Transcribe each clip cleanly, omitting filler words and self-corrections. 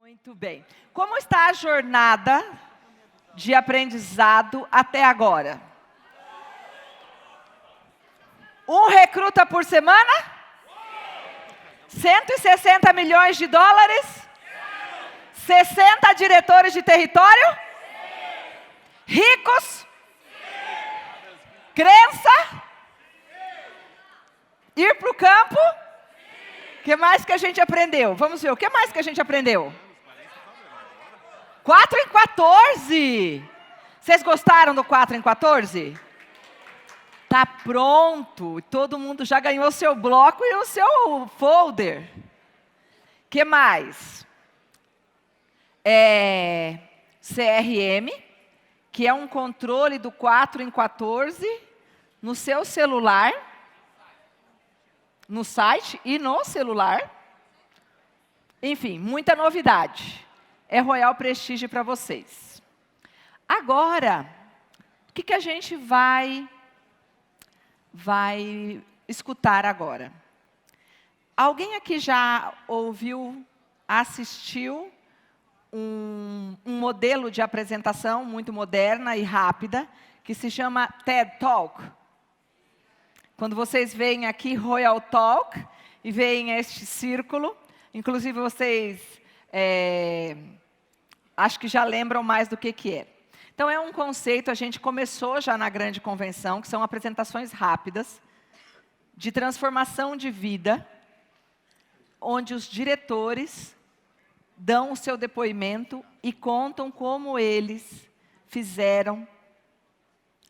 Muito bem. Como está a jornada de aprendizado até agora? Um recruta por semana? 160 milhões de dólares? 60 diretores de território? Ricos? Crença? Ir para o campo? O que mais que a gente aprendeu? Vamos ver, o que mais que a gente aprendeu? 4 em 14. Vocês gostaram do 4 em 14? Tá pronto. Todo mundo já ganhou o seu bloco e o seu folder. O que mais? CRM, que é um controle do 4 em 14 no seu celular, no site e no celular. Enfim, muita novidade. É Royal Prestige para vocês. Agora, o que a gente vai escutar agora? Alguém aqui já ouviu, assistiu um modelo de apresentação muito moderna e rápida, que se chama TED Talk? Quando vocês veem aqui Royal Talk, e veem este círculo, inclusive vocês acho que já lembram mais do que é. Então, é um conceito, a gente começou já na grande convenção, que são apresentações rápidas, de transformação de vida, onde os diretores dão o seu depoimento e contam como eles fizeram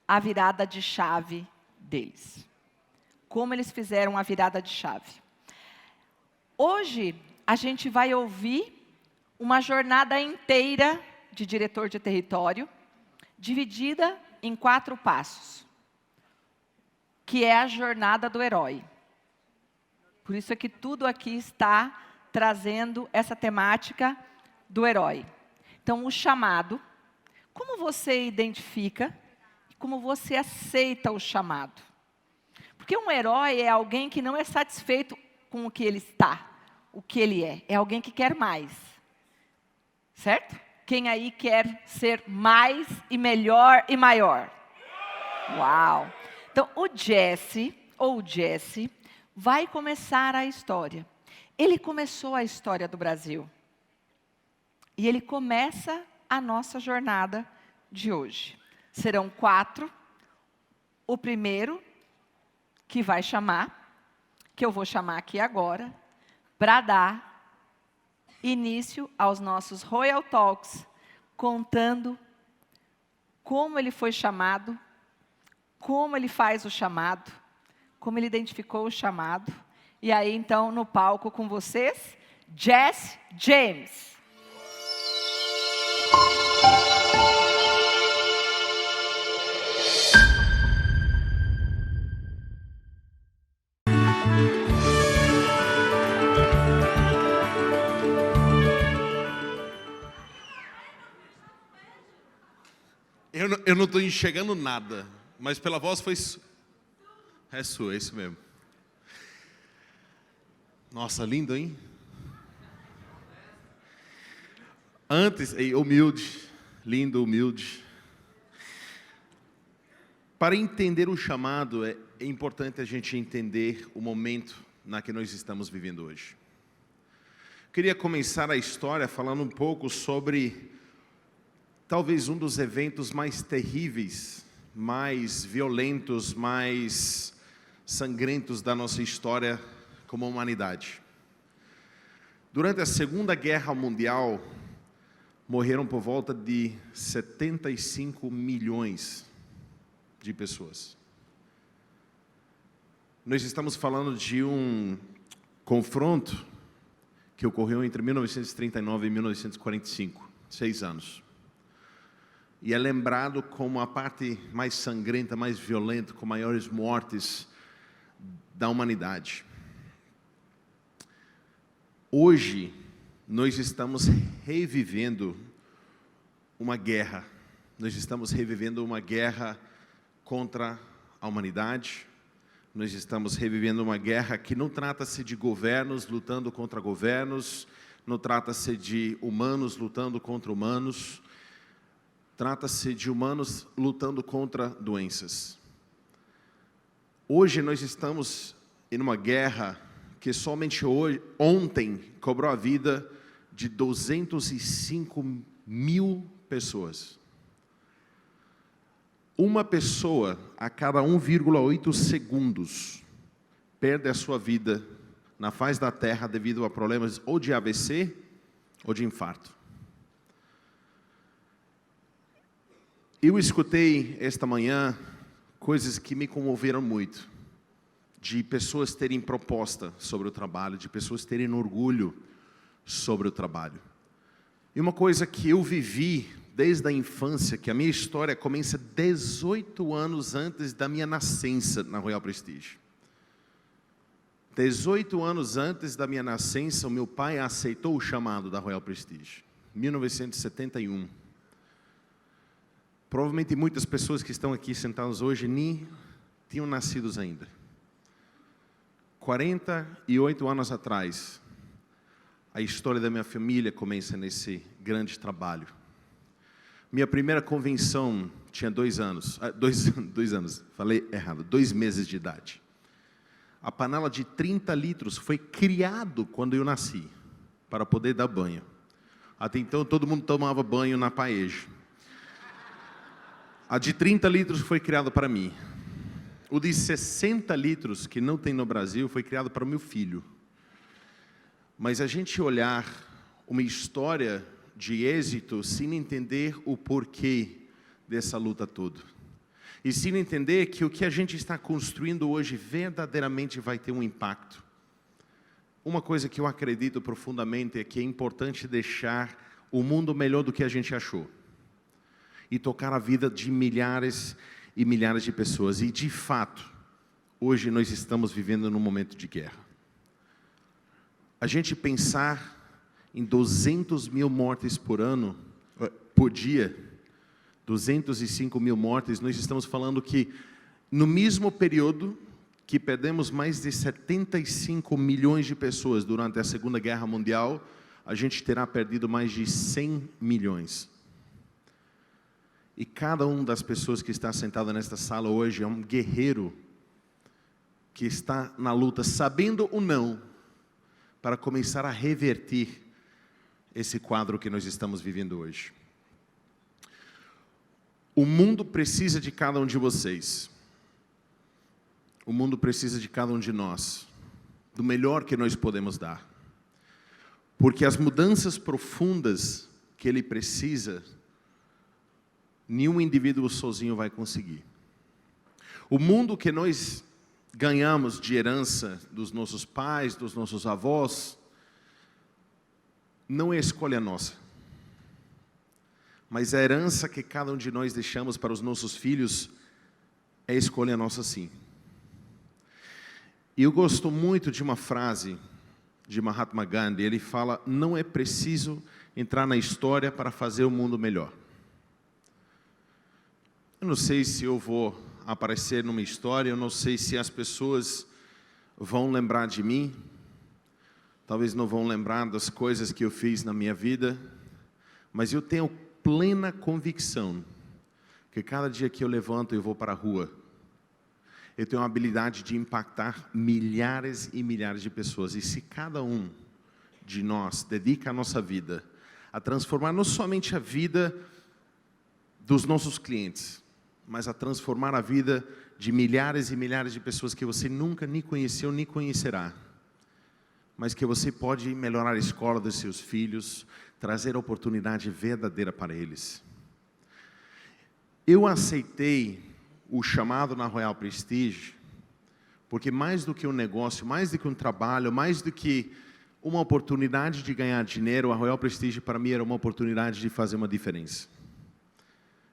a virada de chave deles. Como eles fizeram a virada de chave. Hoje, a gente vai ouvir uma jornada inteira de diretor de território, dividida em 4 passos, que é a jornada do herói. Por isso é que tudo aqui está trazendo essa temática do herói. Então, o chamado, como você identifica e como você aceita o chamado? Porque um herói é alguém que não é satisfeito com o que ele está, o que ele é alguém que quer mais. Certo? Quem aí quer ser mais e melhor e maior? Uau! Então, o Jesse vai começar a história. Ele começou a história do Brasil. E ele começa a nossa jornada de hoje. Serão 4. O primeiro, que vai chamar, que eu vou chamar aqui agora, para dar início aos nossos Royal Talks, contando como ele foi chamado, como ele faz o chamado, como ele identificou o chamado. E aí, então, no palco com vocês, Jesse James. Eu não estou enxergando nada, mas pela voz foi... É sua, é isso mesmo. Nossa, lindo, hein? Antes, humilde, lindo, humilde. Para entender o chamado, é importante a gente entender o momento na que nós estamos vivendo hoje. Queria começar a história falando um pouco sobre... talvez um dos eventos mais terríveis, mais violentos, mais sangrentos da nossa história como humanidade. Durante a Segunda Guerra Mundial, morreram por volta de 75 milhões de pessoas. Nós estamos falando de um confronto que ocorreu entre 1939 e 1945, 6 anos. E é lembrado como a parte mais sangrenta, mais violenta, com maiores mortes da humanidade. Hoje, nós estamos revivendo uma guerra. Nós estamos revivendo uma guerra contra a humanidade. Nós estamos revivendo uma guerra que não trata-se de governos lutando contra governos, não trata-se de humanos lutando contra humanos, trata-se de humanos lutando contra doenças. Hoje nós estamos em uma guerra que somente ontem cobrou a vida de 205 mil pessoas. Uma pessoa a cada 1,8 segundos perde a sua vida na face da terra devido a problemas ou de AVC ou de infarto. Eu escutei esta manhã coisas que me comoveram muito, de pessoas terem proposta sobre o trabalho, de pessoas terem orgulho sobre o trabalho. E uma coisa que eu vivi desde a infância, que a minha história começa 18 anos antes da minha nascença na Royal Prestige. 18 anos antes da minha nascença, o meu pai aceitou o chamado da Royal Prestige, 1971. Provavelmente muitas pessoas que estão aqui sentadas hoje nem tinham nascido ainda. 48 anos atrás, a história da minha família começa nesse grande trabalho. Minha primeira convenção tinha 2 anos, 2 anos, falei errado, 2 meses de idade. A panela de 30 litros foi criado quando eu nasci, para poder dar banho. Até então todo mundo tomava banho na paeja. A de 30 litros foi criada para mim. O de 60 litros, que não tem no Brasil, foi criado para o meu filho. Mas a gente olhar uma história de êxito sem entender o porquê dessa luta toda. E sem entender que o que a gente está construindo hoje verdadeiramente vai ter um impacto. Uma coisa que eu acredito profundamente é que é importante deixar o mundo melhor do que a gente achou. E tocar a vida de milhares e milhares de pessoas. E de fato, hoje nós estamos vivendo num momento de guerra. A gente pensar em 200 mil mortes por dia, 205 mil mortes, nós estamos falando que no mesmo período que perdemos mais de 75 milhões de pessoas durante a Segunda Guerra Mundial, a gente terá perdido mais de 100 milhões. E cada uma das pessoas que está sentada nesta sala hoje é um guerreiro que está na luta, sabendo ou não, para começar a reverter esse quadro que nós estamos vivendo hoje. O mundo precisa de cada um de vocês. O mundo precisa de cada um de nós, do melhor que nós podemos dar. Porque as mudanças profundas que ele precisa, nenhum indivíduo sozinho vai conseguir. O mundo que nós ganhamos de herança dos nossos pais, dos nossos avós, não é escolha nossa. Mas a herança que cada um de nós deixamos para os nossos filhos é escolha nossa sim. E eu gosto muito de uma frase de Mahatma Gandhi. Ele fala, não é preciso entrar na história para fazer o mundo melhor. Eu não sei se eu vou aparecer numa história, eu não sei se as pessoas vão lembrar de mim, talvez não vão lembrar das coisas que eu fiz na minha vida, mas eu tenho plena convicção que cada dia que eu levanto e vou para a rua, eu tenho a habilidade de impactar milhares e milhares de pessoas. E se cada um de nós dedica a nossa vida a transformar não somente a vida dos nossos clientes, mas a transformar a vida de milhares e milhares de pessoas que você nunca nem conheceu, nem conhecerá, mas que você pode melhorar a escola dos seus filhos, trazer oportunidade verdadeira para eles. Eu aceitei o chamado na Royal Prestige, porque mais do que um negócio, mais do que um trabalho, mais do que uma oportunidade de ganhar dinheiro, a Royal Prestige para mim era uma oportunidade de fazer uma diferença.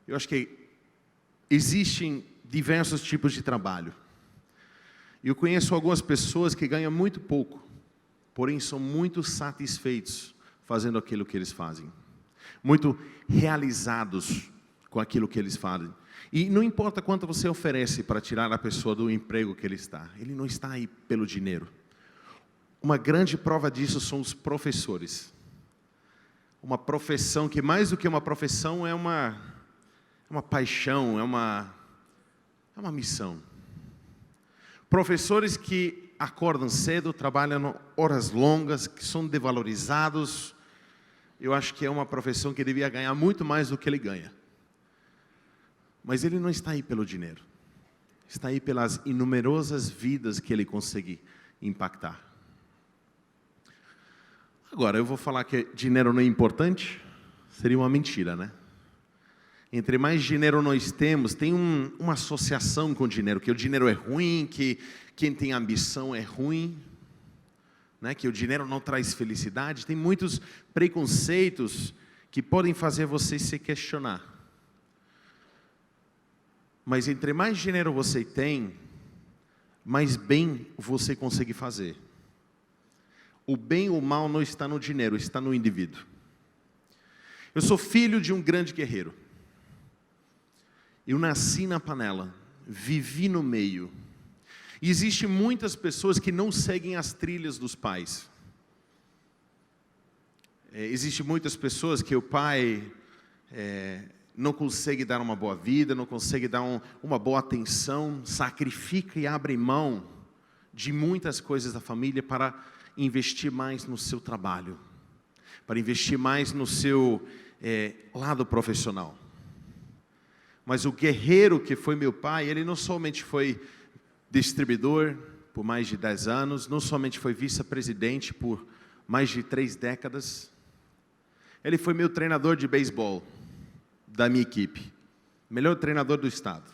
Eu acho que existem diversos tipos de trabalho. Eu conheço algumas pessoas que ganham muito pouco, porém são muito satisfeitos fazendo aquilo que eles fazem. Muito realizados com aquilo que eles fazem. E não importa quanto você oferece para tirar a pessoa do emprego que ele está. Ele não está aí pelo dinheiro. Uma grande prova disso são os professores. uma profissão que mais do que uma profissão é uma paixão, é uma missão. Professores que acordam cedo, trabalham horas longas, que são desvalorizados, eu acho que é uma profissão que devia ganhar muito mais do que ele ganha. Mas ele não está aí pelo dinheiro. Está aí pelas inumerosas vidas que ele consegue impactar. Agora, eu vou falar que dinheiro não é importante? Seria uma mentira, né? Entre mais dinheiro nós temos, tem uma associação com o dinheiro, que o dinheiro é ruim, que quem tem ambição é ruim, né? Que o dinheiro não traz felicidade. Tem muitos preconceitos que podem fazer você se questionar. Mas entre mais dinheiro você tem, mais bem você consegue fazer. O bem ou o mal não está no dinheiro, está no indivíduo. Eu sou filho de um grande guerreiro. Eu nasci na panela, vivi no meio. E existem muitas pessoas que não seguem as trilhas dos pais. Existem muitas pessoas que o pai não consegue dar uma boa vida, não consegue dar uma boa atenção, sacrifica e abre mão de muitas coisas da família para investir mais no seu trabalho, para investir mais no seu lado profissional. Mas o guerreiro que foi meu pai, ele não somente foi distribuidor por mais de 10 anos, não somente foi vice-presidente por mais de 3 décadas, ele foi meu treinador de beisebol da minha equipe, melhor treinador do estado.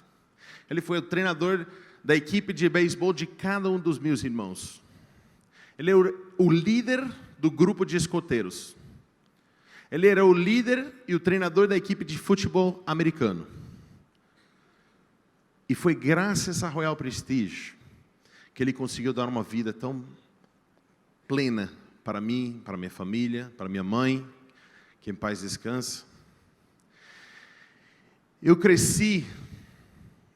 Ele foi o treinador da equipe de beisebol de cada um dos meus irmãos. Ele é o líder do grupo de escoteiros. Ele era o líder e o treinador da equipe de futebol americano. E foi graças a Royal Prestige que ele conseguiu dar uma vida tão plena para mim, para minha família, para minha mãe, que em paz descansa. Eu cresci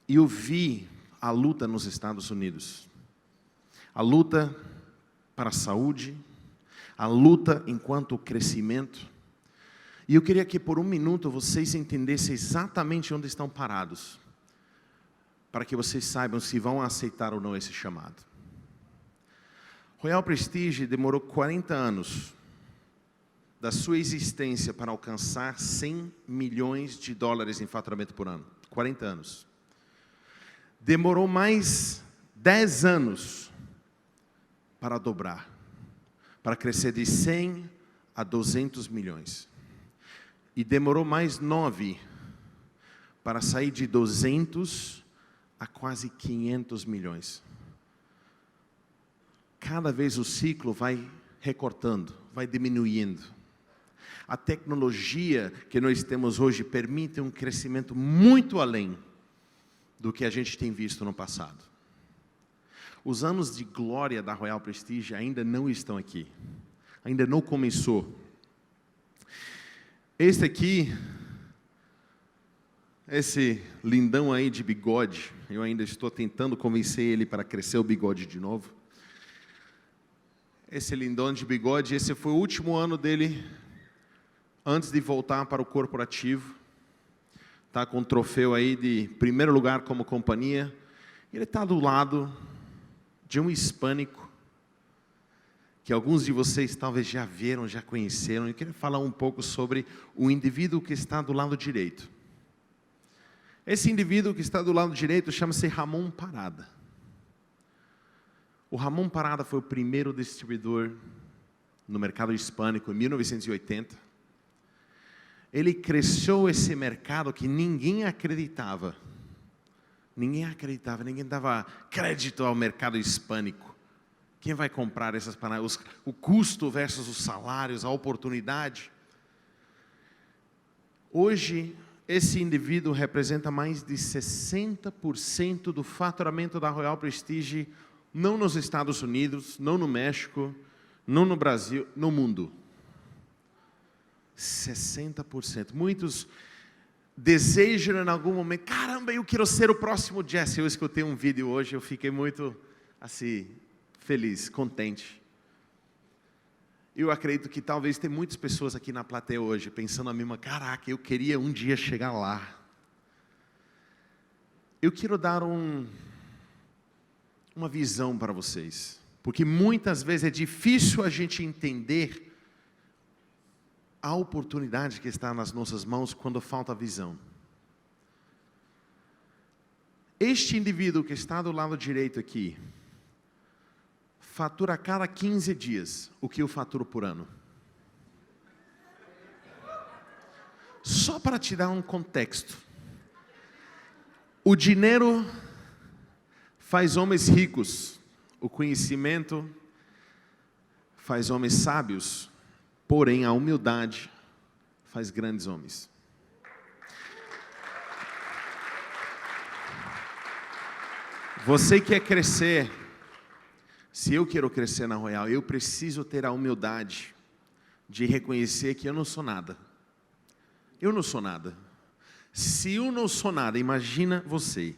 e eu vi a luta nos Estados Unidos. A luta para a saúde, a luta enquanto crescimento. E eu queria que por um minuto vocês entendessem exatamente onde estão parados, para que vocês saibam se vão aceitar ou não esse chamado. Royal Prestige demorou 40 anos da sua existência para alcançar 100 milhões de dólares em faturamento por ano. 40 anos. Demorou mais 10 anos para dobrar, para crescer de 100 a 200 milhões. E demorou mais 9 para sair de 200 a quase 500 milhões. Cada vez o ciclo vai recortando, vai diminuindo. A tecnologia que nós temos hoje permite um crescimento muito além do que a gente tem visto no passado. Os anos de glória da Royal Prestige ainda não estão aqui. Ainda não começou. Este aqui, esse lindão aí de bigode, eu ainda estou tentando convencer ele para crescer o bigode de novo. Esse lindão de bigode, esse foi o último ano dele antes de voltar para o corporativo. Está com um troféu aí de primeiro lugar como companhia. Ele está do lado de um hispânico, que alguns de vocês talvez já viram, já conheceram. Eu queria falar um pouco sobre o indivíduo que está do lado direito. Esse indivíduo que está do lado direito chama-se Ramon Parada. O Ramon Parada foi o primeiro distribuidor no mercado hispânico em 1980. Ele cresceu esse mercado que ninguém acreditava. Ninguém acreditava, ninguém dava crédito ao mercado hispânico. Quem vai comprar essas panelas? O custo versus os salários, a oportunidade. Hoje, esse indivíduo representa mais de 60% do faturamento da Royal Prestige, não nos Estados Unidos, não no México, não no Brasil, no mundo. 60%. Muitos desejam em algum momento, caramba, eu quero ser o próximo Jesse. Eu escutei um vídeo hoje, eu fiquei muito assim, feliz, contente. Eu acredito que talvez tem muitas pessoas aqui na plateia hoje pensando a mesma, caraca, eu queria um dia chegar lá. Eu quero dar uma visão para vocês, porque muitas vezes é difícil a gente entender a oportunidade que está nas nossas mãos quando falta visão. Este indivíduo que está do lado direito aqui, fatura a cada 15 dias o que eu faturo por ano. Só para te dar um contexto. O dinheiro faz homens ricos, o conhecimento faz homens sábios, porém a humildade faz grandes homens. Você quer crescer? Se eu quero crescer na Royal, eu preciso ter a humildade de reconhecer que eu não sou nada. Eu não sou nada. Se eu não sou nada, imagina você.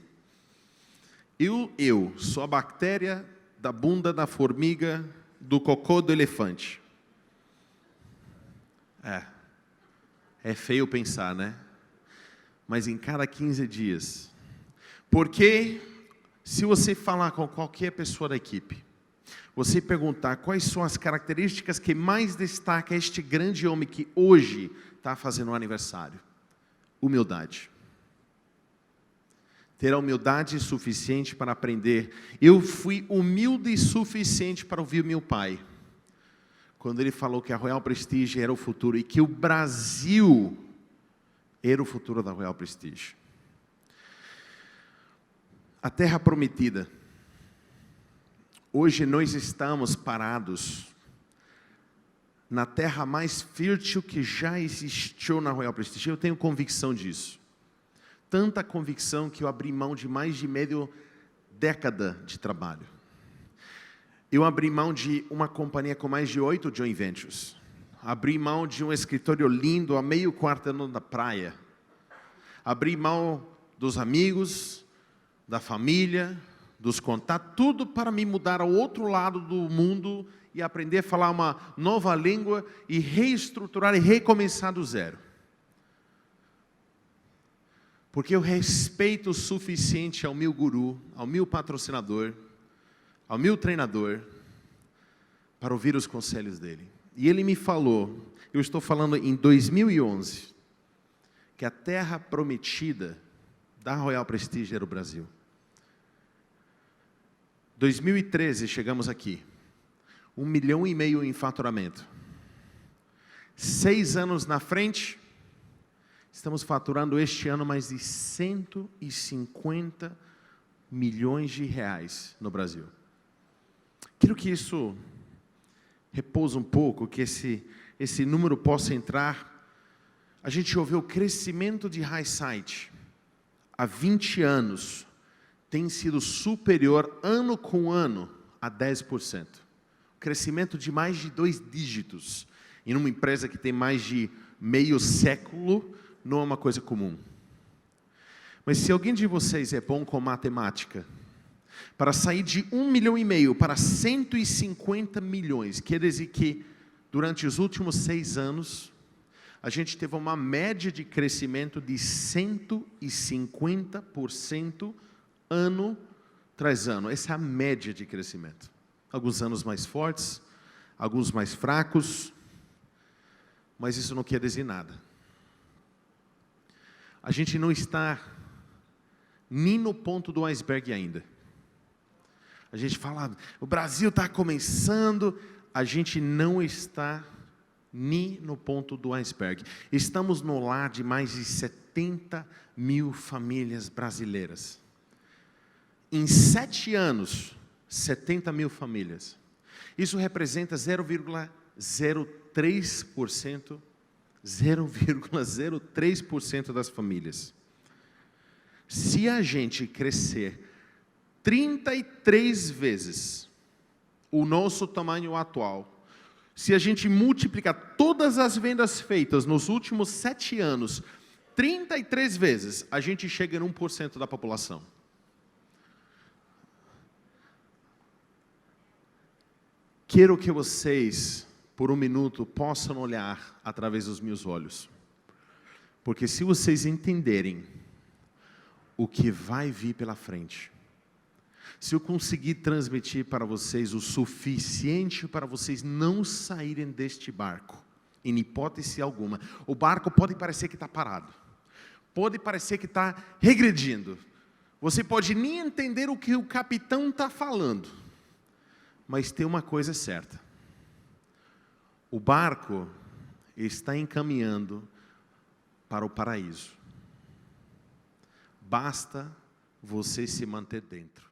Eu sou a bactéria da bunda da formiga, do cocô do elefante. É feio pensar, né? Mas em cada 15 dias. Porque se você falar com qualquer pessoa da equipe, você perguntar quais são as características que mais destaca este grande homem que hoje está fazendo um aniversário. Humildade. Ter a humildade suficiente para aprender. Eu fui humilde e suficiente para ouvir meu pai, quando ele falou que a Royal Prestige era o futuro e que o Brasil era o futuro da Royal Prestige. A Terra Prometida. Hoje nós estamos parados na terra mais fértil que já existiu na Royal Prestige. Eu tenho convicção disso. Tanta convicção que eu abri mão de mais de meia década de trabalho. Eu abri mão de uma companhia com mais de 8 joint ventures. Abri mão de um escritório lindo a meio quarteirão da praia. Abri mão dos amigos, da família, dos contatos, tudo para me mudar ao outro lado do mundo e aprender a falar uma nova língua e reestruturar e recomeçar do zero. Porque eu respeito o suficiente ao meu guru, ao meu patrocinador, ao meu treinador, para ouvir os conselhos dele. E ele me falou, eu estou falando em 2011, que a terra prometida da Royal Prestige era o Brasil. 2013 chegamos aqui, 1,5 milhão em faturamento. 6 anos na frente, estamos faturando este ano mais de 150 milhões de reais no Brasil. Quero que isso repouse um pouco, que esse número possa entrar. A gente ouviu o crescimento de Highsight há 20 anos, tem sido superior ano com ano a 10%. Crescimento de mais de 2 dígitos. Em uma empresa que tem mais de meio século, não é uma coisa comum. Mas se alguém de vocês é bom com matemática, para sair de 1,5 milhão para 150 milhões, quer dizer que durante os últimos 6 anos, a gente teve uma média de crescimento de 150% ano tras ano. Essa é a média de crescimento. Alguns anos mais fortes, alguns mais fracos, mas isso não quer dizer nada. A gente não está nem no ponto do iceberg ainda. A gente fala, o Brasil está começando, a gente não está nem no ponto do iceberg. Estamos no lar de mais de 70 mil famílias brasileiras. Em 7 anos, 70 mil famílias. Isso representa 0,03% das famílias. Se a gente crescer 33 vezes o nosso tamanho atual, se a gente multiplicar todas as vendas feitas nos últimos 7 anos, 33 vezes, a gente chega em 1% da população. Quero que vocês por um minuto, possam olhar através dos meus olhos. Porque se vocês entenderem o que vai vir pela frente, se eu conseguir transmitir para vocês o suficiente para vocês não saírem deste barco, em hipótese alguma, o barco pode parecer que está parado, pode parecer que está regredindo, você pode nem entender o que o capitão está falando, mas tem uma coisa certa: o barco está encaminhando para o paraíso. Basta você se manter dentro.